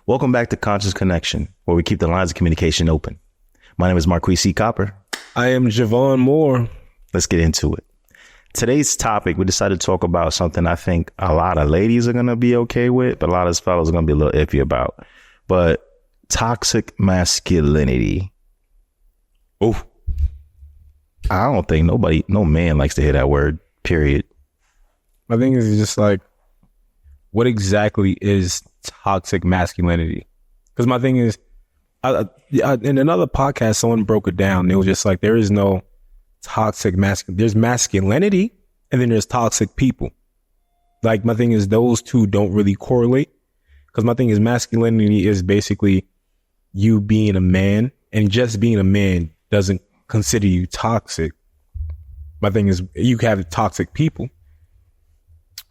Welcome back to Conscious Connection, where we keep the lines of communication open. My name is Marquis C. Copper. I am Javon Moore. Let's get into it. Today's topic, we decided to talk about something I think a lot of ladies are going to be okay with, but a lot of fellas are going to be a little iffy about. But toxic masculinity. Oh, I don't think no man likes to hear that word, period. My thing is just like, what exactly is toxic masculinity? Because my thing is, in another podcast, someone broke it down. It was just like, there is no toxic masculinity. There's masculinity, and then there's toxic people. Like, my thing is, those two don't really correlate. Because my thing is, masculinity is basically you being a man, and just being a man doesn't consider you toxic. My thing is, you can have toxic people.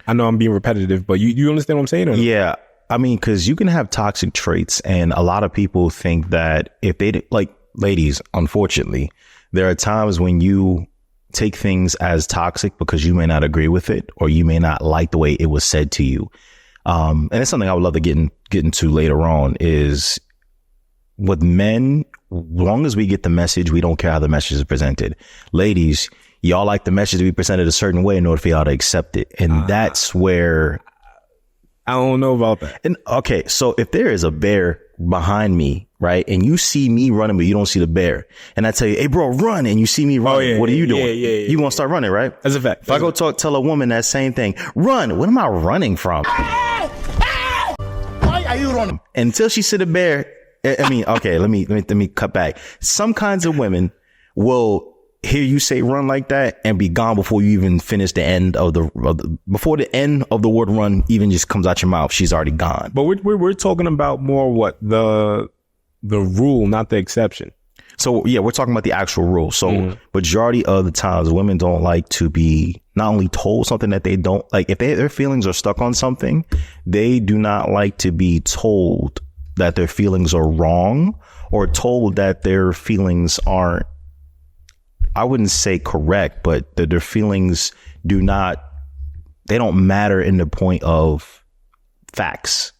I know I'm being repetitive, but you understand what I'm saying? Or no? Yeah. I mean, because you can have toxic traits, and a lot of people think that if they, like ladies, unfortunately, there are times when you take things as toxic because you may not agree with it, or you may not like the way it was said to you. And it's something I would love to get into later on is with men, long as we get the message, we don't care how the message is presented. Ladies, y'all like the message to be presented a certain way in order for y'all to accept it. And that's where I don't know about that. And okay, so if there is a bear behind me, right, and you see me running, but you don't see the bear, and I tell you, hey, bro, run, and you see me running, what are you doing? Yeah. You gonna start running, right? That's a fact. If I go tell a woman that same thing, run, what am I running from? Why are you running? Until she see the bear. I mean, okay, let me cut back. Some kinds of women will hear you say run like that and be gone before you even finish the end of before the end of the word run even just comes out your mouth. She's already gone. But we're talking about more what the rule, not the exception. So yeah, we're talking about the actual rule. So majority of the times women don't like to be not only told something that they don't like. If their feelings are stuck on something, they do not like to be told that their feelings are wrong, or told that their feelings aren't, I wouldn't say correct, but that their feelings they don't matter in the point of facts.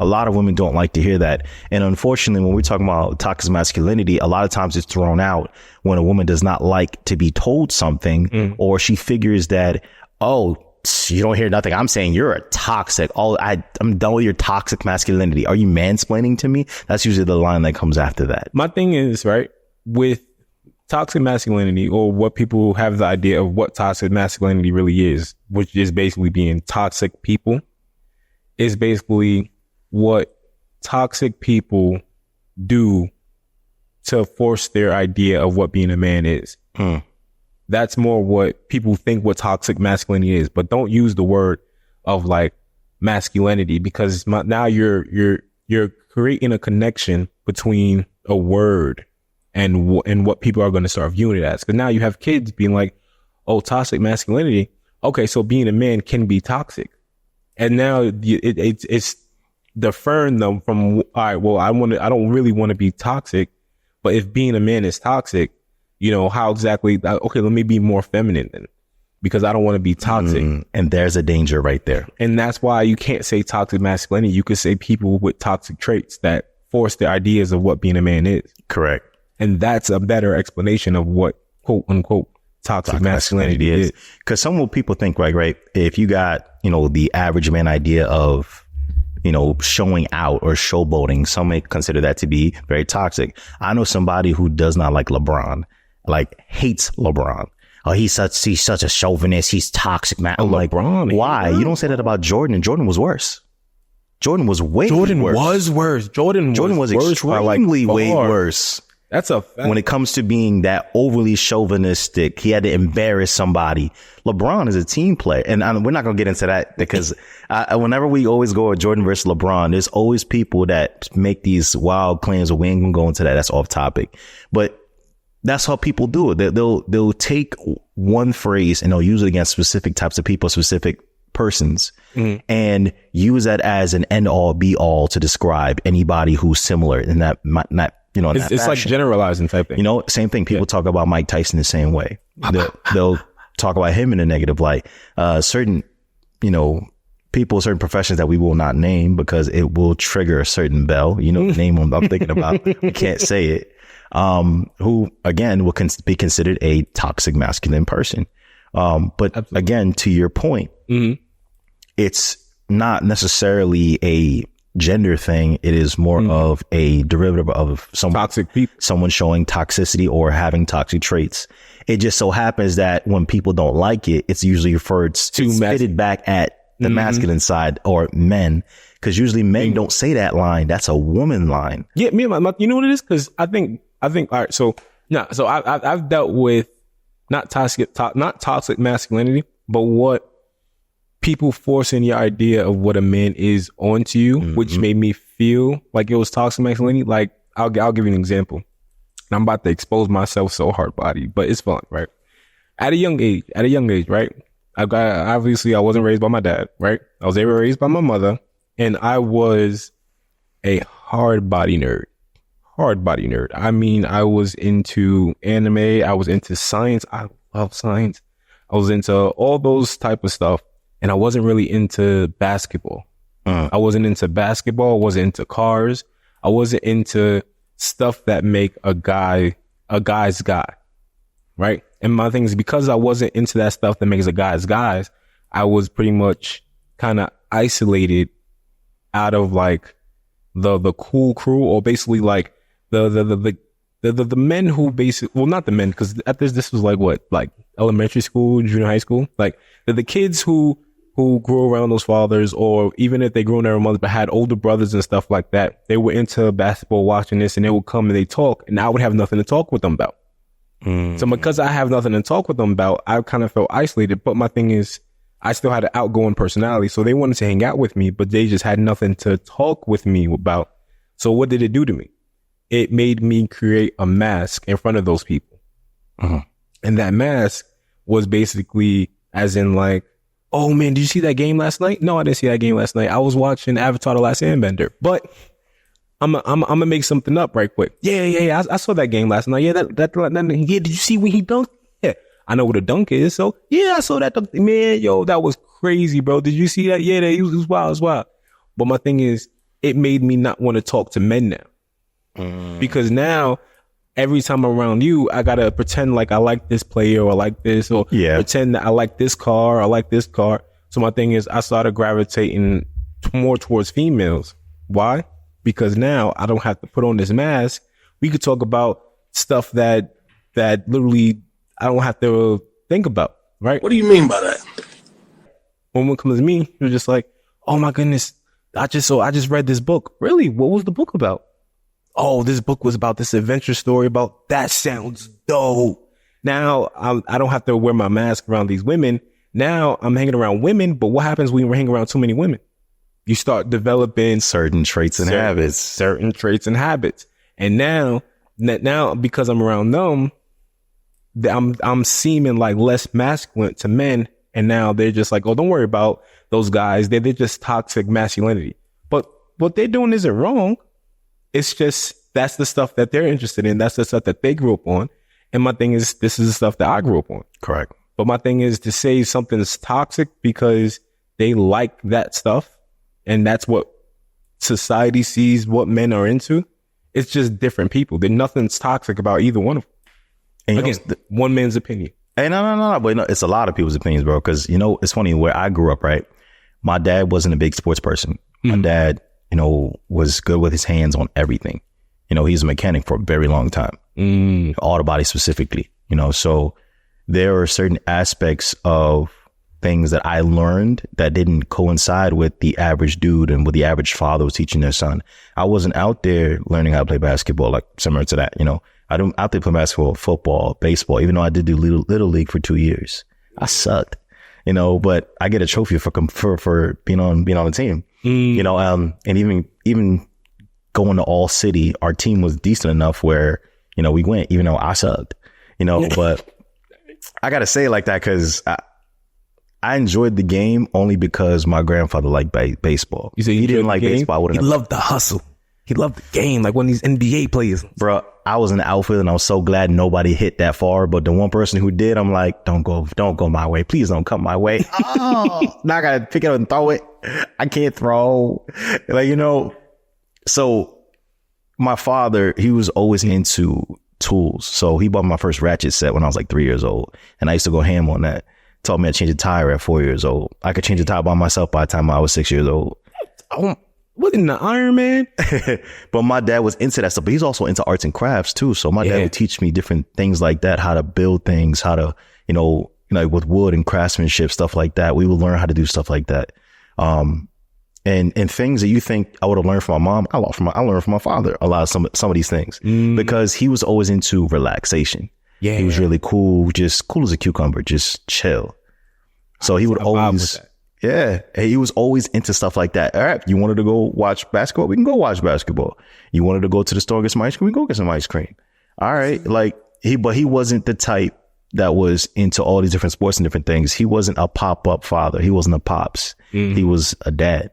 A lot of women don't like to hear that. And unfortunately, when we're talking about toxic masculinity, a lot of times it's thrown out when a woman does not like to be told something, or she figures that, oh, you don't hear nothing I'm saying, you're a toxic. I'm done with your toxic masculinity. Are you mansplaining to me? That's usually the line that comes after that. My thing is, right, with toxic masculinity, or what people have the idea of what toxic masculinity really is, which is basically being toxic people, is basically what toxic people do to force their idea of what being a man is. That's more what people think what toxic masculinity is, but don't use the word of like masculinity, because now you're creating a connection between a word and what people are going to start viewing it as. Because now you have kids being like, oh, toxic masculinity. Okay, so being a man can be toxic. And now it's deferring them from, all right, well, I don't really want to be toxic, but if being a man is toxic, you know, how exactly, okay, let me be more feminine then, because I don't want to be toxic. And there's a danger right there. And that's why you can't say toxic masculinity. You could say people with toxic traits that force their ideas of what being a man is. Correct. And that's a better explanation of what, quote unquote, toxic masculinity is. Because some people think, right, if you got, the average man idea of, showing out or showboating, some may consider that to be very toxic. I know somebody who does not like LeBron, hates LeBron. Oh, he's such a chauvinist. He's toxic, man. I'm like, LeBron, why? You don't say that about Jordan. And Jordan was worse. Jordan was way worse. Jordan was extremely way worse. That's a fact. When it comes to being that overly chauvinistic, he had to embarrass somebody. LeBron is a team player. And we're not going to get into that because whenever we always go with Jordan versus LeBron, there's always people that make these wild claims. We ain't going to go into that. That's off topic. But that's how people do it. They'll take one phrase and they'll use it against specific types of people, specific persons, and use that as an end all be all to describe anybody who's similar in that, not, it's like generalizing type thing. Same thing. People talk about Mike Tyson the same way. They'll talk about him in a negative light. Certain, people, certain professions that we will not name because it will trigger a certain bell. You know, the name I'm thinking about. We can't say it. Who again will be considered a toxic masculine person. But Absolutely. Again, to your point, it's not necessarily a gender thing. It is more of a derivative of some toxic people, someone showing toxicity or having toxic traits. It just so happens that when people don't like it, it's usually referred to spitted back at the masculine side or men. Cause usually men don't say that line. That's a woman line. Yeah. Me and my you know what it is? Cause I think, all right. So I've dealt with not toxic masculinity, but what people forcing the idea of what a man is onto you, which made me feel like it was toxic masculinity. Like I'll give you an example. And I'm about to expose myself so hard body, but it's fun, right? At a young age, right? Obviously I wasn't raised by my dad, right? I was raised by my mother, and I was a hard body nerd. I mean, I was into anime. I was into science. I love science. I was into all those type of stuff. And I wasn't really into basketball. I wasn't into basketball. I wasn't into cars. I wasn't into stuff that make a guy's guy. Right. And my thing is, because I wasn't into that stuff that makes a guy's guys, I was pretty much kind of isolated out of like the cool crew, or basically like the men who basically, well, not the men, because at this was like elementary school, junior high school, like the kids who grew around those fathers, or even if they grew in their mothers but had older brothers and stuff like that, they were into basketball, watching this, and they would come and they talk, and I would have nothing to talk with them about. So because I have nothing to talk with them about, I kind of felt isolated. But my thing is, I still had an outgoing personality, so they wanted to hang out with me, but they just had nothing to talk with me about. So what did it do to me? It made me create a mask in front of those people. And that mask was basically as in like, oh man, did you see that game last night? No, I didn't see that game last night. I was watching Avatar: The Last Airbender. But I'm gonna make something up right quick. Yeah. I saw that game last night. Yeah, yeah. Did you see when he dunked? Yeah, I know what a dunk is. So yeah, I saw that dunk. Man, yo, that was crazy, bro. Did you see that? Yeah, it was wild. It was wild. But my thing is, it made me not want to talk to men now, because now every time I'm around you, I gotta pretend like I like this player, or I like this, or pretend that I like this car, or I like this car. So my thing is, I started gravitating more towards females. Why? Because now I don't have to put on this mask. We could talk about stuff that literally I don't have to think about, right? What do you mean by that? When it comes to me, you're just like, oh my goodness, I just read this book. Really? What was the book about? Oh, this book was about this adventure story about, that sounds dope. Now I don't have to wear my mask around these women. Now I'm hanging around women, but what happens when we're hanging around too many women? You start developing certain traits and habits. And now because I'm around them, I'm seeming like less masculine to men. And now they're just like, oh, don't worry about those guys. They're just toxic masculinity. But what they're doing isn't wrong. It's just, that's the stuff that they're interested in. That's the stuff that they grew up on. And my thing is, this is the stuff that I grew up on. Correct. But my thing is to say something is toxic because they like that stuff, and that's what society sees what men are into. It's just different people. There's nothing's toxic about either one of them. And again, one man's opinion. Hey, no. But it's a lot of people's opinions, bro. Because, it's funny, where I grew up, right? My dad wasn't a big sports person. My dad, was good with his hands on everything. He's a mechanic for a very long time. Auto body specifically, so there are certain aspects of things that I learned that didn't coincide with the average dude and what the average father was teaching their son. I wasn't out there learning how to play basketball, like similar to that. I don't out there play basketball, football, baseball, even though I did do little league for 2 years. I sucked, but I get a trophy for being on the team, and even going to all city, our team was decent enough where, we went, even though I sucked, but I got to say it like that because I enjoyed the game only because my grandfather liked baseball. You say he didn't like baseball. He loved the hustle. He loved the game, like one of these NBA players. Bro, I was in the outfield and I was so glad nobody hit that far. But the one person who did, I'm like, don't go my way. Please don't come my way. Oh, now I got to pick it up and throw it. I can't throw. Like, you know, so my father, he was always into tools. So he bought my first ratchet set when I was like 3 years old. And I used to go ham on that. Taught me how to change a tire at 4 years old. I could change a tire by myself by the time I was 6 years old. What in the Iron Man? But my dad was into that stuff. But he's also into arts and crafts too. So my dad would teach me different things like that, how to build things, how to, you know, with wood and craftsmanship, stuff like that. We would learn how to do stuff like that. And things that you think I would have learned from my mom, I learned from my father a lot of some of these things because he was always into relaxation. Yeah, he was really cool, just cool as a cucumber, just chill. So he would always, he was always into stuff like that. All right, you wanted to go watch basketball, we can go watch basketball. You wanted to go to the store and get some ice cream, we can go get some ice cream. All right, like but he wasn't the type that was into all these different sports and different things. He wasn't a pop-up father. He wasn't a pops. He was a dad.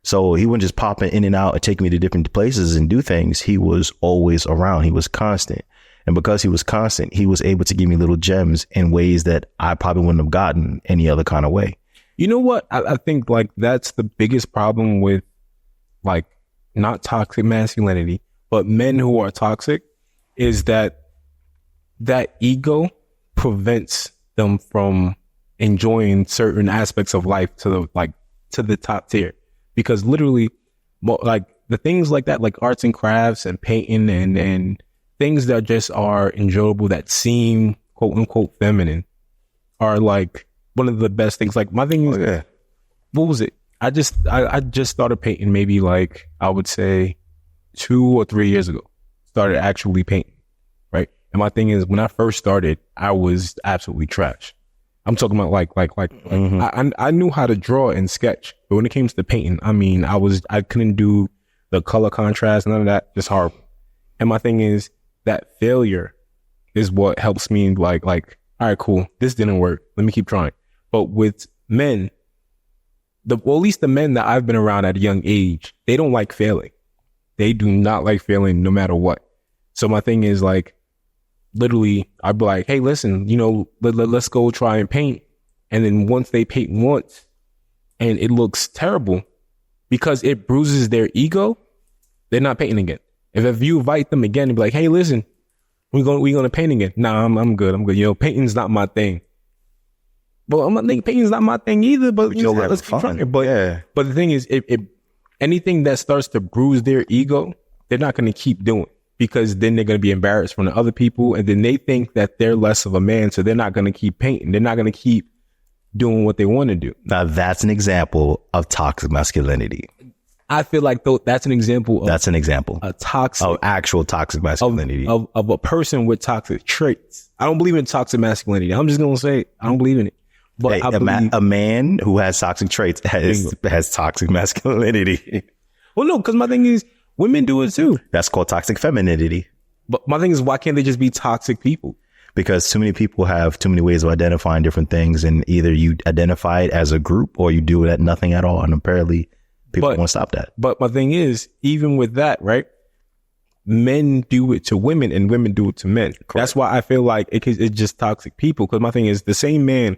So he wouldn't just pop in and out and take me to different places and do things. He was always around. He was constant. And because he was constant, he was able to give me little gems in ways that I probably wouldn't have gotten any other kind of way. You know what? I think like that's the biggest problem with like not toxic masculinity, but men who are toxic is that ego prevents them from enjoying certain aspects of life to the top tier. Because literally, like the things like that, like arts and crafts and painting and things that just are enjoyable that seem quote unquote feminine are like one of the best things. Like my thing is, what was it? I just started painting maybe like I would say 2 or 3 years ago. Started actually painting, right? And my thing is, when I first started, I was absolutely trash. I'm talking about like I knew how to draw and sketch, but when it came to the painting, I mean, I couldn't do the color contrast, none of that, just horrible. And my thing is that failure is what helps me like, all right, cool, this didn't work, let me keep trying. But with men, at least the men that I've been around at a young age, they don't like failing. They do not like failing no matter what. So my thing is like, literally, I'd be like, hey, listen, you know, let's go try and paint. And then once they paint once and it looks terrible because it bruises their ego, they're not painting again. If you invite them again and be like, hey, listen, we're going to paint again. Nah, I'm good. You know, painting's not my thing. But I'm not thinking painting's not my thing either, but you know, let's keep trying. But the thing is, anything that starts to bruise their ego, they're not going to keep doing. Because then they're going to be embarrassed from the other people. And then they think that they're less of a man. So they're not going to keep painting. They're not going to keep doing what they want to do. Now, that's an example of toxic masculinity. I feel like that's an example. That's an example. A toxic. Of actual toxic masculinity. Of a person with toxic traits. I don't believe in toxic masculinity. I'm just going to say, I don't believe in it. But hey, a man who has toxic traits has toxic masculinity. Well, no, because my thing is, women do it too. That's called toxic femininity. But my thing is, why can't they just be toxic people? Because too many people have too many ways of identifying different things, and either you identify it as a group or you do it at nothing at all. And apparently people want to stop that. But my thing is, even with that, right? Men do it to women and women do it to men. Correct. That's why I feel like it's just toxic people. Because my thing is, the same man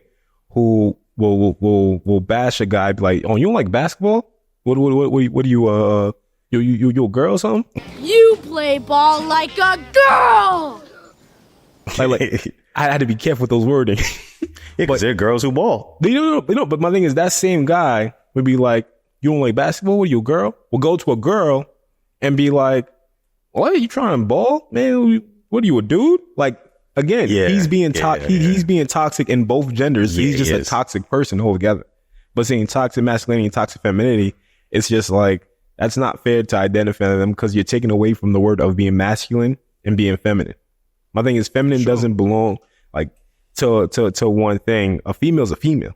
who will bash a guy, be like, oh, you don't like basketball? What do you, you a girl or something? You play ball like a girl! Like, I had to be careful with those wording. Yeah, because they're girls who ball. They know, but my thing is, that same guy would be like, you don't like basketball? What are you, a girl? We'll go to a girl and be like, what, are you trying to ball? Man, what are you, a dude? Like, again, he's being he's being toxic in both genders. He's just a toxic person altogether. But saying toxic masculinity and toxic femininity, it's just like, that's not fair to identify them because you're taking away from the word of being masculine and being feminine. My thing is, feminine doesn't belong like to one thing. A female's a female.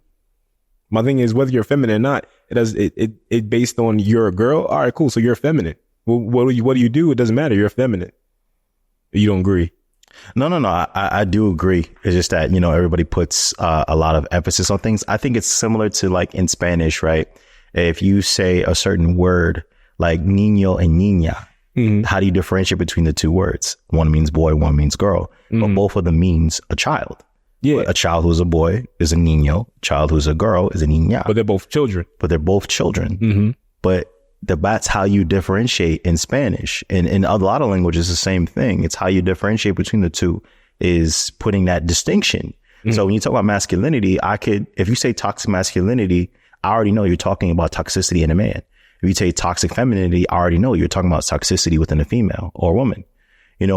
My thing is, whether you're feminine or not, it based on you're a girl. All right, cool. So you're feminine. Well, what do you do? It doesn't matter. You're feminine. You don't agree? No. I do agree. It's just that, you know, everybody puts a lot of emphasis on things. I think it's similar to like in Spanish, right? If you say a certain word like niño and niña, how do you differentiate between the two words? One means boy, one means girl, but both of them means a child. Yeah. A child who's a boy is a niño. A child who's a girl is a niña. But they're both children. Mm-hmm. But that's how you differentiate in Spanish. And in a lot of languages, the same thing. It's how you differentiate between the two is putting that distinction. Mm-hmm. So when you talk about masculinity, if you say toxic masculinity, I already know you're talking about toxicity in a man. If you say toxic femininity, I already know you're talking about toxicity within a female or a woman.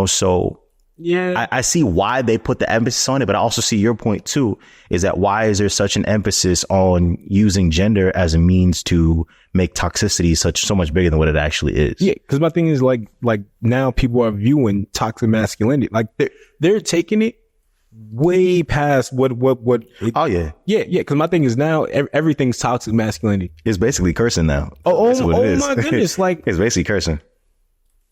So yeah, I see why they put the emphasis on it, but I also see your point too, is that why is there such an emphasis on using gender as a means to make toxicity so much bigger than what it actually is? Yeah, because my thing is like now people are viewing toxic masculinity, like they're taking it way past what oh yeah because my thing is now everything's toxic masculinity. It's basically cursing now. Oh my goodness, like it's basically cursing.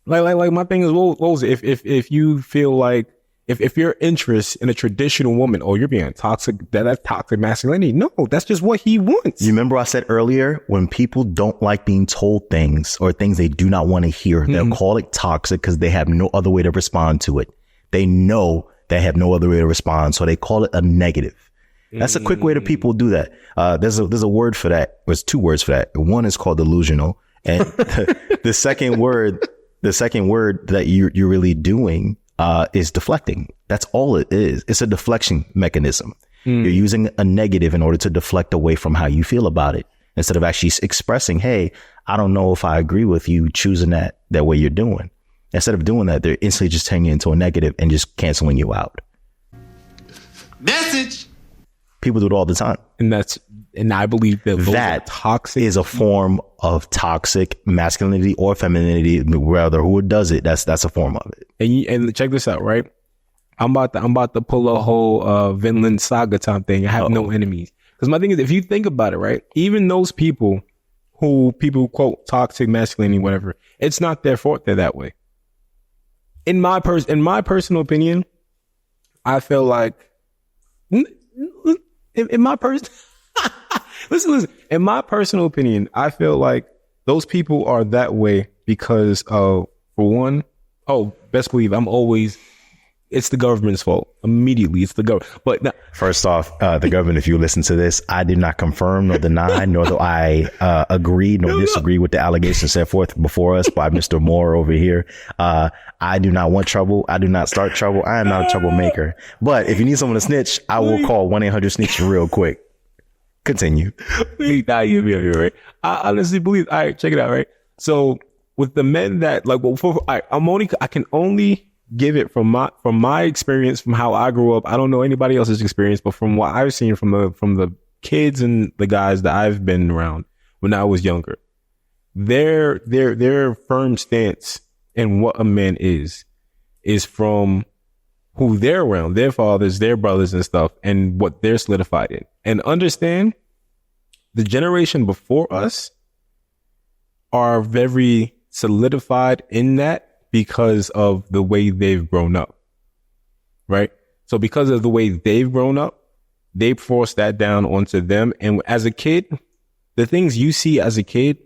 Like my thing is, what was it? If you feel like if your interest in a traditional woman, you're being toxic, that's toxic masculinity. No, that's just what he wants. You remember I said earlier, when people don't like being told things or things they do not want to hear, they'll call it toxic because they have no other way to respond to it. They know they have no other way to respond, so they call it a negative. That's a quick way to people do that. There's a word for that. There's two words for that. One is called delusional, and the second word that you're really doing is deflecting. That's all it is. It's a deflection mechanism. You're using a negative in order to deflect away from how you feel about it, instead of actually expressing, hey, I don't know if I agree with you choosing that way you're doing. Instead of doing that, they're instantly just turning it into a negative and just canceling you out. Message. People do it all the time. And I believe that toxic is a form of toxic masculinity or femininity, whether who does it, that's a form of it. And check this out, right? I'm about to pull a whole Vinland Saga type thing. I have no enemies. Because my thing is, if you think about it, right, even those people who people quote toxic masculinity, whatever, it's not their fault they're that way. In my personal opinion, I feel like in my listen. In my personal opinion, I feel like those people are that way because for one, best believe it's the government's fault. Immediately, it's the government. But now, first off, the government, if you listen to this, I did not confirm nor deny, nor do I agree nor disagree with the allegations set forth before us by Mr. Moore over here. I do not want trouble. I do not start trouble. I am not a troublemaker. But if you need someone to snitch, I will call 1-800-SNITCH real quick. Continue. Right? I honestly believe. All right, check it out. Right. So with the men that I can only give it from my experience, from how I grew up. I don't know anybody else's experience, but from what I've seen from the kids and the guys that I've been around when I was younger, their firm stance in what a man is from who they're around, their fathers, their brothers and stuff, and what they're solidified in. And understand the generation before us are very solidified in that because of the way they've grown up, right? So because of the way they've grown up, they force that down onto them. And as a kid, the things you see as a kid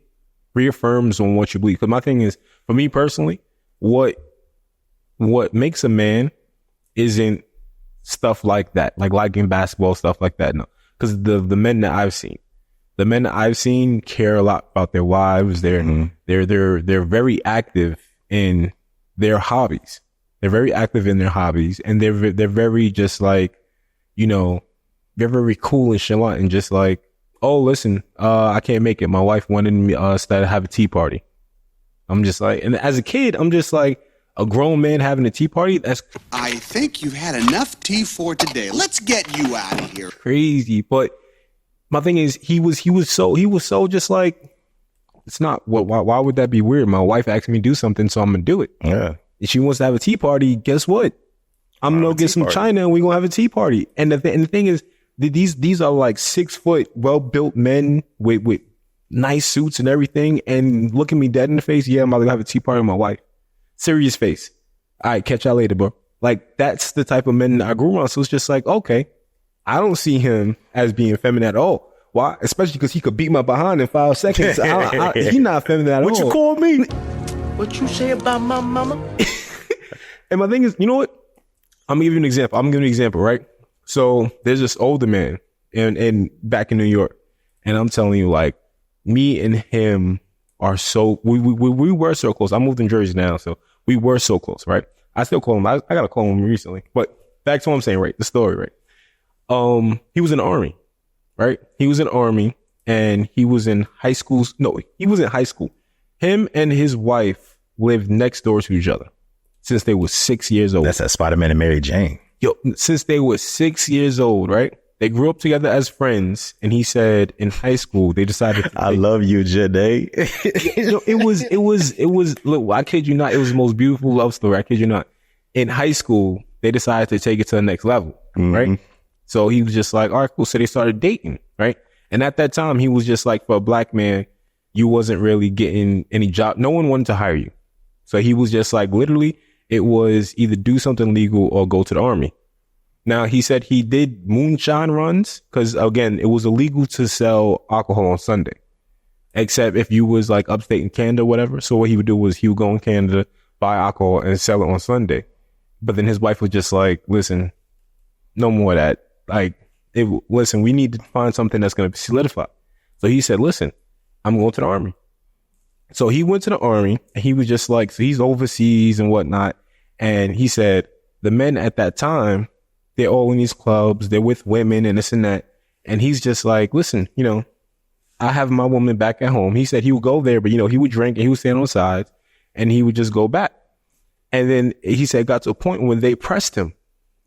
reaffirms on what you believe. Because my thing is, for me personally, what makes a man isn't stuff like that, like liking basketball, stuff like that. No, because the men that I've seen care a lot about their wives. They're very active in their hobbies. They're very active in their hobbies, and they're very just like, they're very cool and chalant and just like, oh, listen, I can't make it. My wife wanted me to have a tea party. I'm just like, and as a kid, I'm just like, a grown man having a tea party? I think you've had enough tea for today. Let's get you out of here. Crazy. But my thing is, he was so just like, it's not, why would that be weird? My wife asked me to do something, so I'm going to do it. Yeah. If she wants to have a tea party, guess what? I'm going to get some china and we're going to have a tea party. And the thing is, these are like 6 foot, well-built men with nice suits and everything, and looking me dead in the face. Yeah, I'm about to have a tea party with my wife. Serious face. All right, catch y'all later, bro. Like, that's the type of men I grew around. So it's just like, okay, I don't see him as being feminine at all. Why? Especially because he could beat my behind in 5 seconds. He's not feminine at all. What you call me? What you say about my mama? And my thing is, you know what? I'm gonna give you an example. Right? So there's this older man in back in New York, and I'm telling you, like, me and him are so we were so close. I moved in Jersey now, so we were so close, right? I still call him. I gotta call him recently, but back to what I'm saying, right? The story, right? He was in the army, right? He was in the army, and he was in high school. No, he was in high school. Him and his wife lived next door to each other since they were 6 years old. That's that Spider-Man and Mary Jane. Yo, since they were 6 years old, right? They grew up together as friends, and he said in high school they decided. I love you, Janae. It was. Look, I kid you not. It was the most beautiful love story. I kid you not. In high school, they decided to take it to the next level, right? So he was just like, all right, cool. So they started dating, right? And at that time, he was just like, for a black man, you wasn't really getting any job. No one wanted to hire you. So he was just like, literally, it was either do something legal or go to the army. Now, he said he did moonshine runs because, again, it was illegal to sell alcohol on Sunday, except if you was like upstate in Canada or whatever. So what he would do was he would go in Canada, buy alcohol and sell it on Sunday. But then his wife was just like, listen, no more of that. Like, listen, we need to find something that's going to solidify. So he said, listen, I'm going to the army. So he went to the army, and he was just like, so he's overseas and whatnot. And he said the men at that time, they're all in these clubs, they're with women and this and that. And he's just like, listen, you know, I have my woman back at home. He said he would go there, but, you know, he would drink and he would stand on the sides and he would just go back. And then he said, got to a point when they pressed him,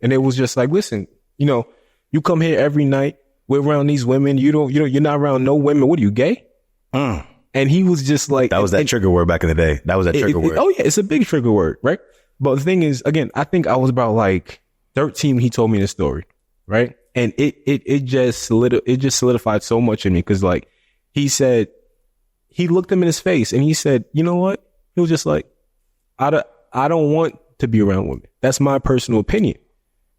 and it was just like, listen, you know, you come here every night. We're around these women. You're not around no women. What are you, gay? And he was just like, that was that trigger word back in the day. That was that trigger word. Oh yeah. It's a big trigger word. Right. But the thing is, again, I think I was about like 13 when he told me this story. Right. And it just solidified so much in me. Cause like he said, he looked him in his face and he said, you know what? He was just like, I don't want to be around women. That's my personal opinion.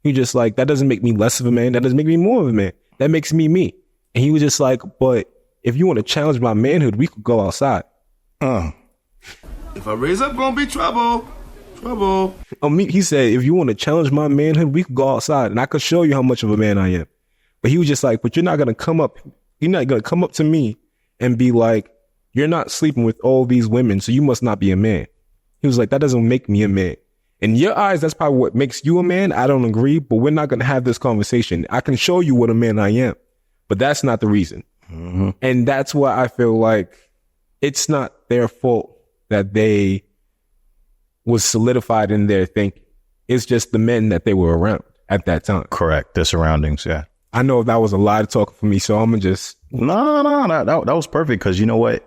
He just like, that doesn't make me less of a man. That doesn't make me more of a man. That makes me me. And he was just like, but if you want to challenge my manhood, we could go outside. If I raise up, gonna be trouble. Trouble. He said, if you want to challenge my manhood, we could go outside and I could show you how much of a man I am. But he was just like, but you're not going to come up to me and be like, you're not sleeping with all these women, so you must not be a man. He was like, that doesn't make me a man. In your eyes, that's probably what makes you a man. I don't agree, but we're not going to have this conversation. I can show you what a man I am, but that's not the reason. And that's why I feel like it's not their fault that they was solidified in their thinking. It's just the men that they were around at that time. Correct. Their surroundings. Yeah. I know that was a lot of talking for me, so I'm gonna just no. That was perfect because you know what?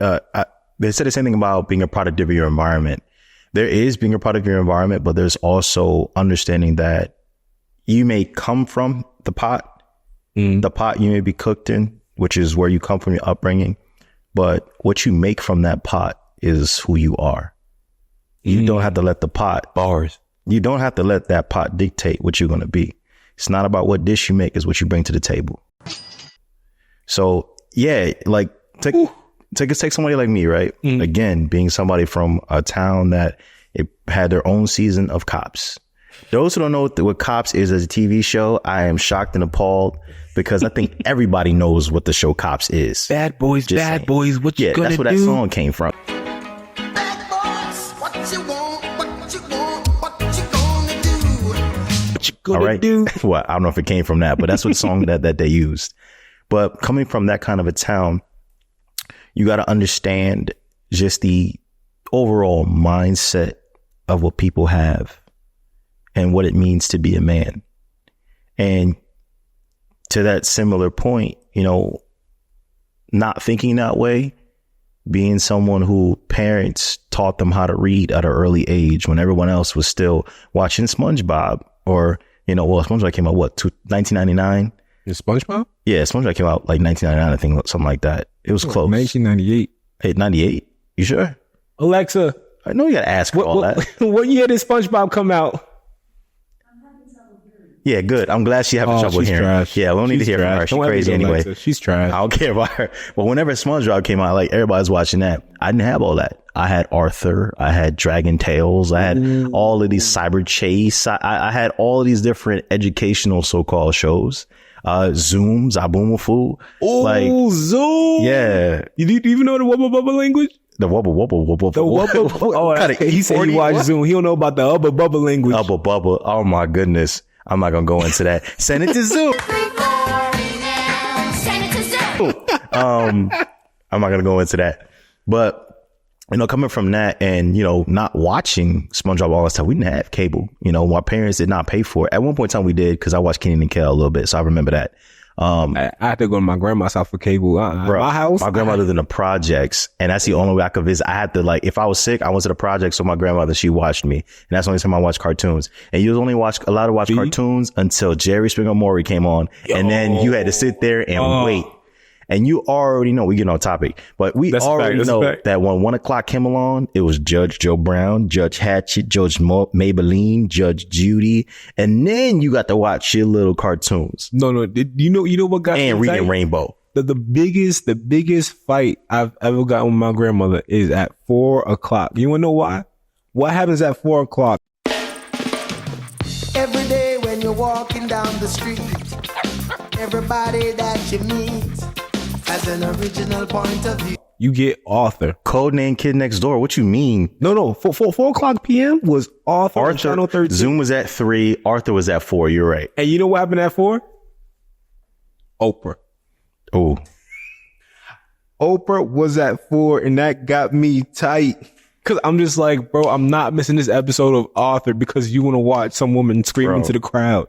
They said the same thing about being a product of your environment. There is being a product of your environment, but there's also understanding that you may come from the pot you may be cooked in, which is where you come from, your upbringing. But what you make from that pot is who you are. You don't have to let the pot you don't have to let that pot dictate what you're going to be. It's not about what dish you make, it's what you bring to the table. So yeah, like take somebody like me, right? Again, being somebody from a town that it had their own season of Cops. Those who don't know what Cops is as a TV show, I am shocked and appalled because I think everybody knows what the show Cops is. Bad boys, Just bad saying. boys, what you gonna do? That's where that song came from. Bad boys, what you want, what you want, what you gonna do? What you gonna All right. do? Well, I don't know if it came from that, but that's what the song that they used. But coming from that kind of a town, you got to understand just the overall mindset of what people have and what it means to be a man. And to that similar point, you know, not thinking that way, being someone who parents taught them how to read at an early age when everyone else was still watching SpongeBob or, you know, well, SpongeBob came out, 1999? Is SpongeBob? Yeah, SpongeBob came out like 1999, I think, something like that. It was close. 1998. Hey, 98? You sure? Alexa, I know you got to ask for all that. what year did SpongeBob come out? Yeah, good. I'm glad she's having trouble she's hearing. trash. Yeah, we don't need to hear from her. She's crazy anyway. Alexa. She's trash. I don't care about her. But whenever SpongeBob came out, like everybody's watching that. I didn't have all that. I had Arthur, I had Dragon Tales, I had all of these Cyber Chase. I had all of these different educational so-called shows. Zoom, Zaboomafoo. Oh, Zoom. Yeah. You even know the Wubba Bubba language? The wubba. The Wubba. Oh, he said he watched Zoom. He don't know about the Ubba Bubba language. Ubba Bubba. Oh my goodness. I'm not gonna go into that. Send it to Zoom. I'm not gonna go into that. But coming from that and, not watching SpongeBob all the time, we didn't have cable. My parents did not pay for it. At one point in time we did, because I watched Kenan and Kel a little bit, so I remember that. I had to go to my grandma's house for cable. Bro, my house, my grandma lived in the projects, and that's the only way I could visit. I had to, if I was sick, I went to the projects, so my grandmother, she watched me, and that's the only time I watched cartoons. And you was only allowed to watch cartoons until Jerry Springer Maury came on, and then you had to sit there and wait. And you already know, we get on topic, but that's already know that when 1 o'clock came along, it was Judge Joe Brown, Judge Hatchet, Judge Maybelline, Judge Judy, and then you got to watch your little cartoons. No, you know what got and Reading Rainbow. The biggest fight I've ever gotten with my grandmother is at 4 o'clock. You wanna know why? What happens at 4 o'clock? Every day when you're walking down the street, everybody that you meet has an original point of view. You get Arthur. Codename Kid Next Door. What you mean? No. 4 o'clock p.m. was Arthur on Channel 13. Zoom was at 3. Arthur was at 4. You're right. And you know what happened at 4? Oprah. Oh. Oprah was at 4, and that got me tight. Because I'm just like, bro, I'm not missing this episode of Arthur because you want to watch some woman scream into the crowd.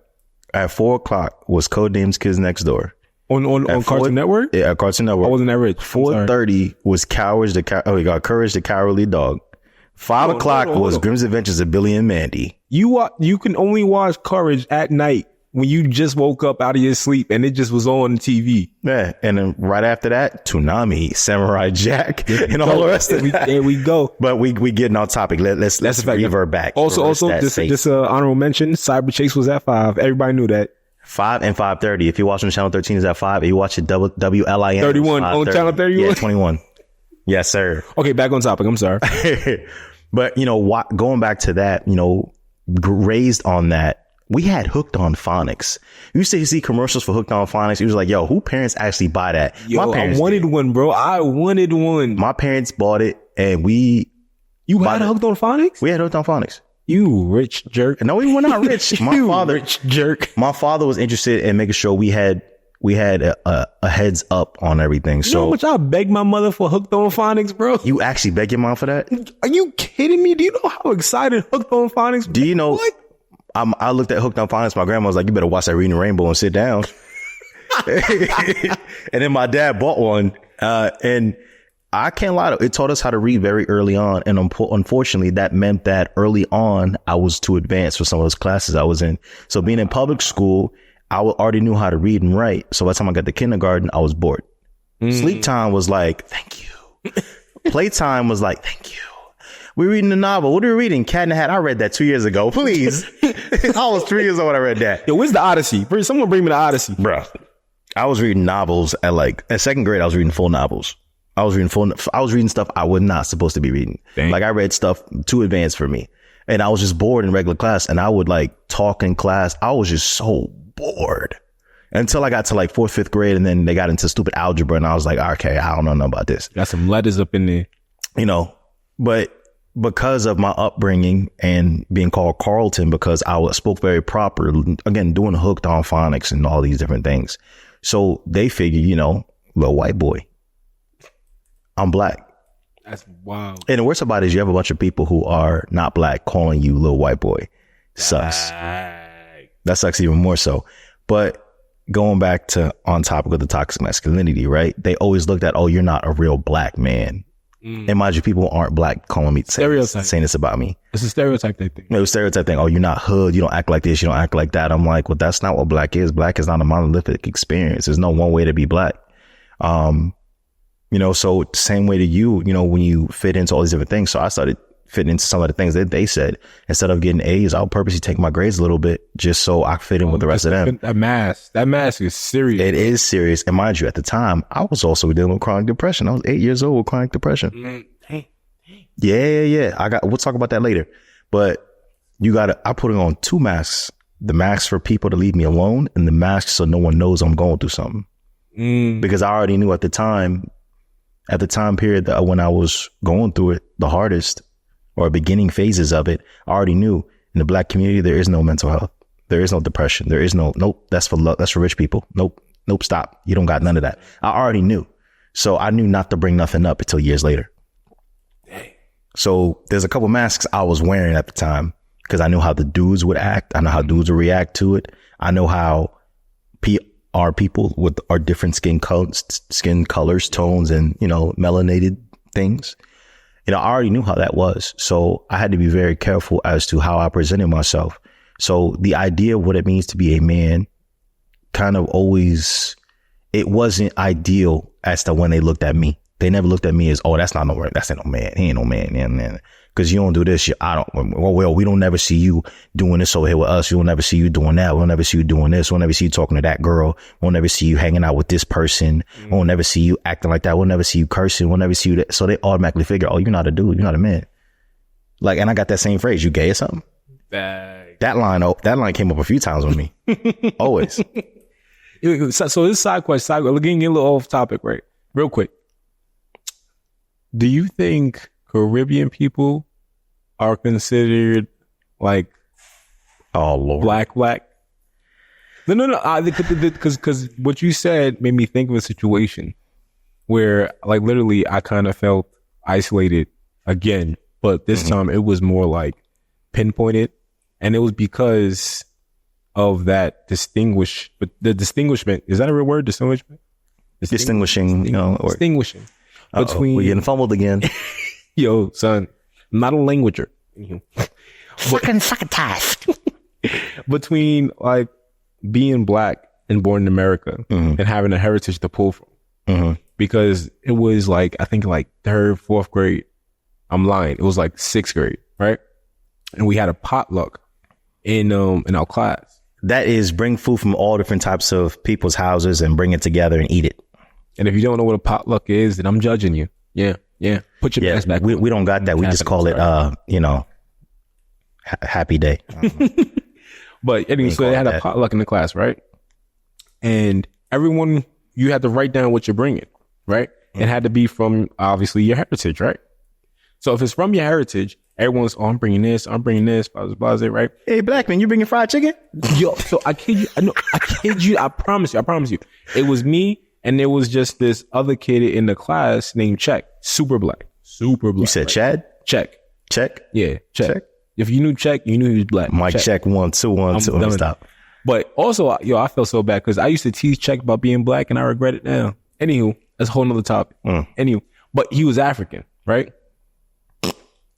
At 4 o'clock was Codenames Kids Next Door. On Cartoon Network? Yeah, Cartoon Network. I wasn't that rich. 4:30 was Courage the Cowardly Dog. 5 o'clock was Grimm's Adventures of Billy and Mandy. You can only watch Courage at night when you just woke up out of your sleep and it just was on TV. Yeah, and then right after that, Toonami, Samurai Jack, and all the rest of it. There we go. But we getting on topic. Let's revert back. Also, just honorable mention, Cyber Chase was at 5. Everybody knew that. 5 and 5:30. If you're watching Channel 13, is at 5. If you watch it WLIN 31 on Channel 31. Yeah, 21. Yes, sir. Okay, back on topic. I'm sorry. But going back to that, raised on that, we had Hooked on Phonics. You used to see commercials for Hooked on Phonics. It was like, yo, who parents actually buy that? Yo, my parents I wanted one, bro. I wanted one. My parents bought it, and You had Hooked on Phonics? We had Hooked on Phonics. You rich jerk. No, we were not rich. Rich jerk. My father was interested in making sure we had a heads up on everything. You know how much I begged my mother for Hooked on Phonics, bro? You actually begged your mom for that? Are you kidding me? Do you know how excited Hooked on Phonics? Do you know? What? I looked at Hooked on Phonics. My grandma was like, "You better watch that Reading Rainbow and sit down." And then my dad bought one, and I can't lie. It taught us how to read very early on. And unfortunately, that meant that early on, I was too advanced for some of those classes I was in. So being in public school, I already knew how to read and write. So by the time I got to kindergarten, I was bored. Sleep time was like, thank you. Playtime was like, thank you. We're reading a novel. What are we reading? Cat in the Hat. I read that 2 years ago. Please. I was 3 years old when I read that. Yo, where's the Odyssey? Someone bring me the Odyssey. Bro, I was reading novels at second grade. I was reading full novels. I was reading stuff I was not supposed to be reading. Dang. Like I read stuff too advanced for me. And I was just bored in regular class, and I would talk in class. I was just so bored until I got to 4th, 5th grade. And then they got into stupid algebra, and I was like, okay, I don't know nothing about this. Got some letters up in there. But because of my upbringing and being called Carlton, because I spoke very proper, again, doing Hooked on Phonics and all these different things. So they figure, little white boy. I'm black. That's wild. And the worst about it is you have a bunch of people who are not black calling you little white boy. Sucks. That sucks even more so. But going back to on topic of the toxic masculinity, right? They always looked at, oh, you're not a real black man. And mind you, people aren't black calling me, saying this about me. It's a stereotype thing. No, stereotype thing. Oh, you're not hood. You don't act like this. You don't act like that. I'm like, well, that's not what black is. Black is not a monolithic experience. There's no one way to be black. So same way to you, when you fit into all these different things. So I started fitting into some of the things that they said. Instead of getting A's, I'll purposely take my grades a little bit just so I fit in with the rest of them. That mask is serious. It is serious. And mind you, at the time, I was also dealing with chronic depression. I was 8 years old with chronic depression. Yeah. We'll talk about that later. But I put on 2 masks. The mask for people to leave me alone and the mask so no one knows I'm going through something. Because I already knew at the time period that when I was going through it the hardest, or beginning phases of it, I already knew in the Black community, there is no mental health. There is no depression. There is nope. That's for rich people. Nope. Stop. You don't got none of that. I already knew. So I knew not to bring nothing up until years later. Dang. So there's a couple masks I was wearing at the time because I knew how the dudes would act. I know how dudes would react to it. I know how our people with our different skin colors, tones, and, melanated things. I already knew how that was. So I had to be very careful as to how I presented myself. So the idea of what it means to be a man kind of always, it wasn't ideal as to when they looked at me. They never looked at me as, oh, that's not no man. That's not no man. He ain't no man. Because you don't do this. We don't never see you doing this over here with us. We'll never see you doing that. We'll never see you doing this. We'll never see you talking to that girl. We'll never see you hanging out with this person. We'll never see you acting like that. We'll never see you cursing. We'll never see you that. So they automatically figure, oh, you're not a dude. You're not a man. Like, and I got that same phrase. You gay or something? That line came up a few times with me. Always. So this side question, we're getting a little off topic, right? Real quick. Do you think Caribbean people are considered like, oh Lord, black? No. Because what you said made me think of a situation where, like, literally, I kind of felt isolated again, but this time it was more like pinpointed, and it was because of that the distinguishment. Is that a real word? Distinguishment. Distinguishing. Distinguishing. Between, we're getting fumbled again. Yo, son, I'm not a languager. Succotash. Between, like, being black and born in America and having a heritage to pull from. Because it was like, I think like 3rd, 4th grade. I'm lying. It was like 6th grade, right? And we had a potluck in our class. That is bring food from all different types of people's houses and bring it together and eat it. And if you don't know what a potluck is, then I'm judging you. Yeah. Put your mask back. We don't got that. We just call it, happy day. But anyway, so they had a potluck in the class, right? And everyone, you had to write down what you're bringing, right? It had to be from, obviously, your heritage, right? So if it's from your heritage, everyone's, I'm bringing this, blah, blah, right? Hey, black man, you bringing fried chicken? Yo, so I kid you, I promise you. It was me, and there was just this other kid in the class named Check, super black. You said right? Chad? Check? Yeah, Check. If you knew Check, you knew he was black. Mike Check 1 2 1 2. Stop. But also, I felt so bad because I used to tease Check about being black, and I regret it now. Anywho, that's a whole nother topic. Anywho, but he was African, right?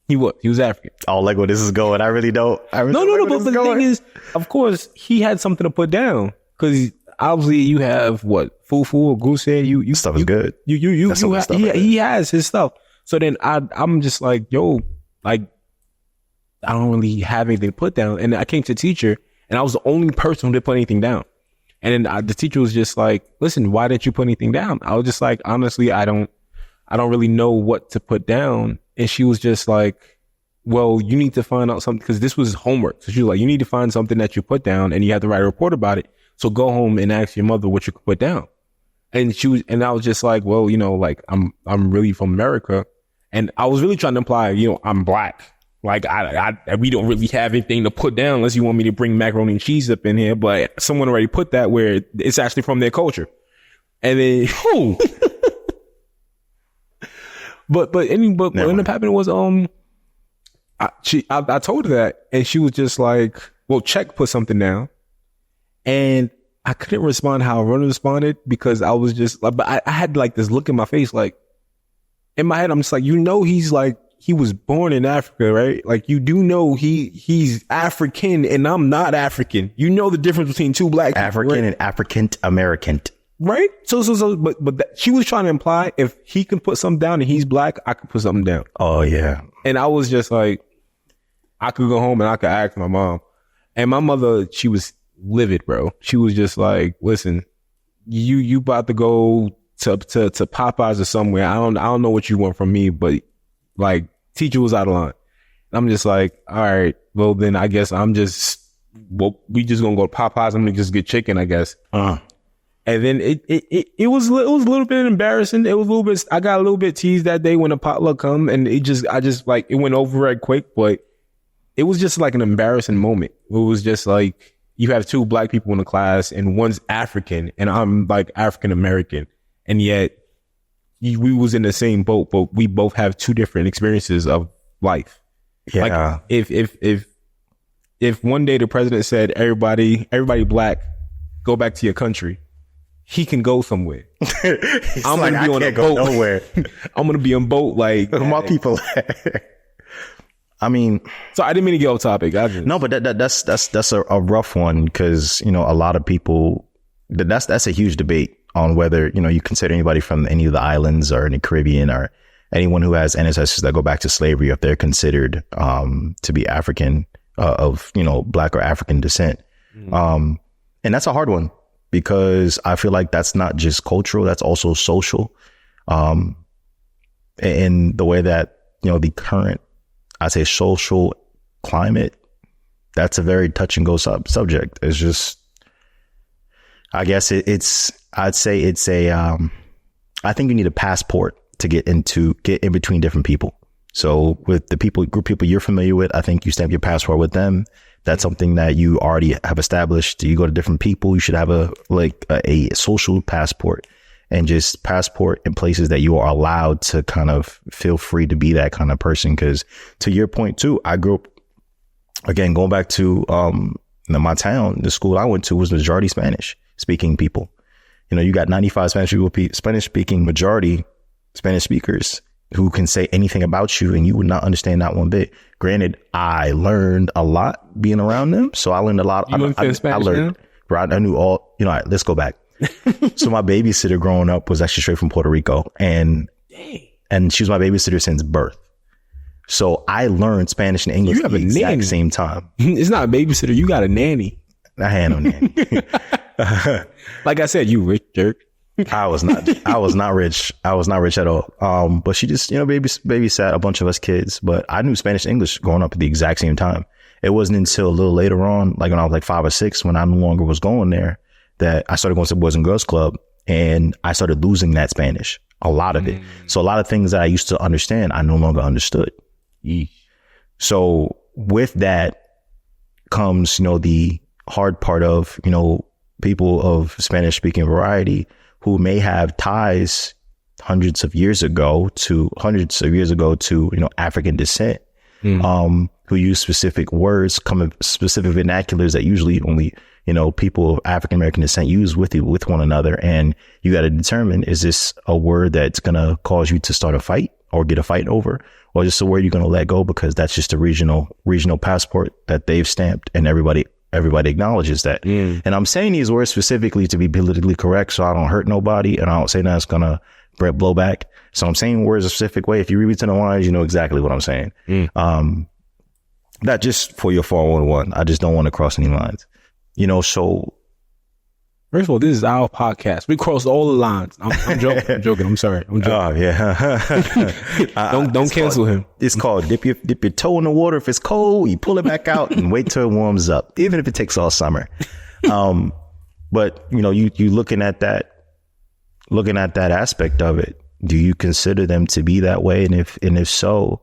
He was African. Oh, like where this is going. I really don't. No. But the thing is, of course, he had something to put down because obviously you have what fufu or goose. You stuff is good. He has his stuff. So then I'm just like, yo, like, I don't really have anything to put down. And I came to the teacher, and I was the only person who didn't put anything down. And then the teacher was just like, listen, why didn't you put anything down? I was just like, honestly, I don't really know what to put down. And she was just like, well, you need to find out something, because this was homework. So she was like, you need to find something that you put down, and you have to write a report about it. So go home and ask your mother what you could put down. And I was just like, well, like I'm really from America. And I was really trying to imply, I'm black. Like we don't really have anything to put down unless you want me to bring macaroni and cheese up in here. But someone already put that where it's actually from their culture. And then, but what ended up happening was, I told her that, and she was just like, well, Check put something down. And I couldn't respond how Rona responded, because I was just like, but I had like this look in my face, like in my head, I'm just like, he's like, he was born in Africa, right? Like, you do know he's African, and I'm not African. You know the difference between two black people, African, right? And African American. Right? So, but she was trying to imply if he can put something down and he's black, I could put something down. Oh yeah. And I was just like, I could go home and I could ask my mom. And my mother, she was livid, bro. She was just like, listen, you about to go to Popeyes or somewhere. I don't know what you want from me, but like, teacher was out of line. I'm just like, all right, well then I guess we just gonna go to Popeyes. I'm gonna just get chicken, I guess. And then it was a little bit embarrassing. It was a little bit. I got a little bit teased that day when the potluck come, and I just like it went over right quick. But it was just like an embarrassing moment. It was just like you have two black people in the class, and one's African, and I'm like African American, and yet we was in the same boat, but we both have two different experiences of life. Yeah. Like if one day the president said everybody black, go back to your country, he can go somewhere. I'm like, gonna be on a boat nowhere. I'm gonna be on boat like my people. I mean, so I didn't mean to get off topic. No, but that's a rough one because a lot of people that's a huge debate on whether you consider anybody from any of the islands or in the Caribbean or anyone who has ancestors that go back to slavery, if they're considered to be African of black or African descent. And that's a hard one because I feel like that's not just cultural, that's also social. In the way that the current, I say, social climate, that's a very touch and go subject. It's just, I guess I'd say it's I think you need a passport to get in between different people. So with the group of people you're familiar with, I think you stamp your passport with them. That's something that you already have established. You go to different people, you should have a social passport, and just passport in places that you are allowed to kind of feel free to be that kind of person. Because to your point too, I grew up, again, going back to my town, the school I went to was majority Spanish speaking people. You got 95 Spanish speaking majority Spanish speakers who can say anything about you and you would not understand not one bit. Granted, I learned a lot being around them. So I learned a lot. I learned, right? I knew all, let's go back. So my babysitter growing up was actually straight from Puerto Rico, and she was my babysitter since birth. So I learned Spanish and English at the exact same time. It's not a babysitter. You got a nanny. I had no nanny. Like I said, you rich jerk. I was not rich. I was not rich at all. But she just, babysat a bunch of us kids. But I knew Spanish and English growing up at the exact same time. It wasn't until a little later on, like when I was like 5 or 6, when I no longer was going there, that I started going to the Boys and Girls Club, and I started losing that Spanish, a lot of it. So a lot of things that I used to understand, I no longer understood. So with that comes, the hard part of, people of Spanish speaking variety who may have ties hundreds of years ago to African descent, who use specific words, specific vernaculars that usually only, people of African American descent use with one another. And you got to determine, is this a word that's going to cause you to start a fight or get a fight over, or just a word you're going to let go because that's just a regional passport that they've stamped and everybody acknowledges that. And I'm saying these words specifically to be politically correct, so I don't hurt nobody, and I don't say that's gonna blow back. So I'm saying words a specific way. If you read between the lines, you know exactly what I'm saying. Not just for your 411. I just don't want to cross any lines. So first of all, this is our podcast. We crossed all the lines. I'm joking. I'm sorry. I'm joking. Oh yeah. Don't cancel him. It's called dip your toe in the water. If it's cold, you pull it back out and wait till it warms up, even if it takes all summer. But you looking at that aspect of it. Do you consider them to be that way? And if so,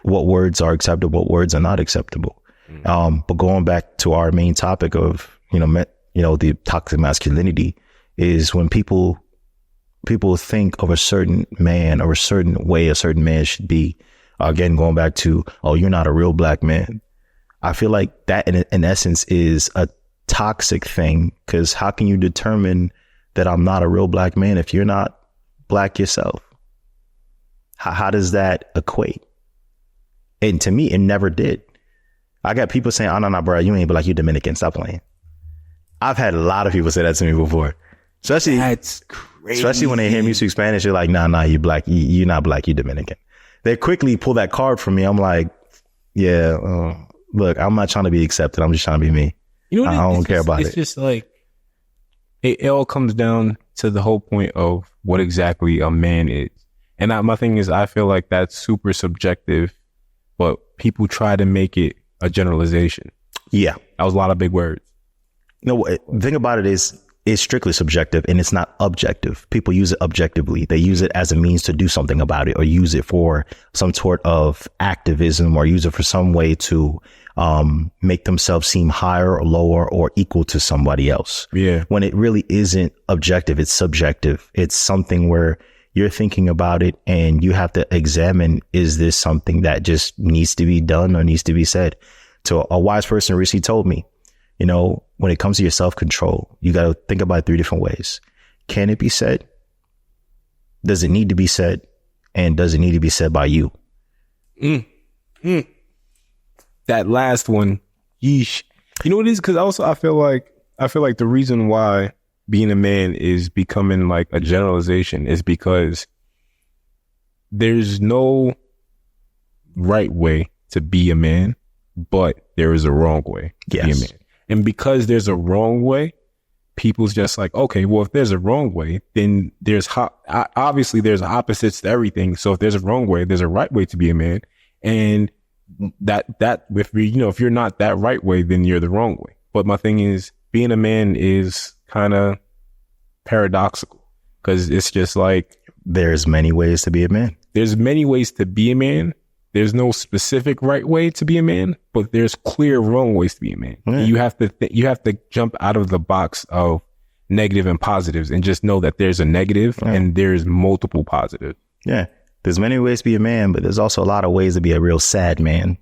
what words are acceptable, what words are not acceptable? But going back to our main topic of the toxic masculinity, is when people think of a certain man or a certain way a certain man should be. Again, going back to, oh, you're not a real black man. I feel like that in essence is a toxic thing, because how can you determine that I'm not a real black man if you're not black yourself? How does that equate? And to me, it never did. I got people saying, oh, no, bro, you ain't black, you Dominican, stop playing. I've had a lot of people say that to me before. That's crazy. Especially when they hear me speak Spanish, you're like, nah, you black, you're not black, you Dominican. They quickly pull that card from me. I'm like, yeah, look, I'm not trying to be accepted. I'm just trying to be me. I don't care about it. It's just like, it all comes down to the whole point of what exactly a man is. And my thing is, I feel like that's super subjective, but people try to make it a generalization. Yeah. That was a lot of big words. No, the thing about it is, it's strictly subjective and it's not objective. People use it objectively. They use it as a means to do something about it, or use it for some sort of activism, or use it for some way to make themselves seem higher or lower or equal to somebody else. Yeah. When it really isn't objective, it's subjective. It's something where you're thinking about it and you have to examine, is this something that just needs to be done or needs to be said? So a wise person recently told me, you know, when it comes to your self-control, you got to think about it 3 different ways. Can it be said? Does it need to be said? And does it need to be said by you? That last one, yeesh. You know what it is? Because also I feel like the reason why being a man is becoming like a generalization is because there's no right way to be a man, but there is a wrong way to be a man. And because there's a wrong way, people's just like, okay, well, if there's a wrong way, then there's obviously there's opposites to everything. So if there's a wrong way, there's a right way to be a man. And that if if you're not that right way, then you're the wrong way. But my thing is, being a man is kind of paradoxical, because it's just like, there's many ways to be a man. There's many ways to be a man. There's no specific right way to be a man, but there's clear wrong ways to be a man. Yeah. You have to jump out of the box of negative and positives and just know that there's a negative and there's multiple positives. Yeah. There's many ways to be a man, but there's also a lot of ways to be a real sad man.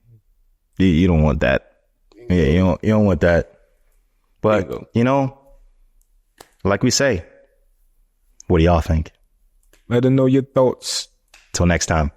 You don't want that. Yeah, you don't want that. But, like we say, what do y'all think? Let them know your thoughts. Till next time.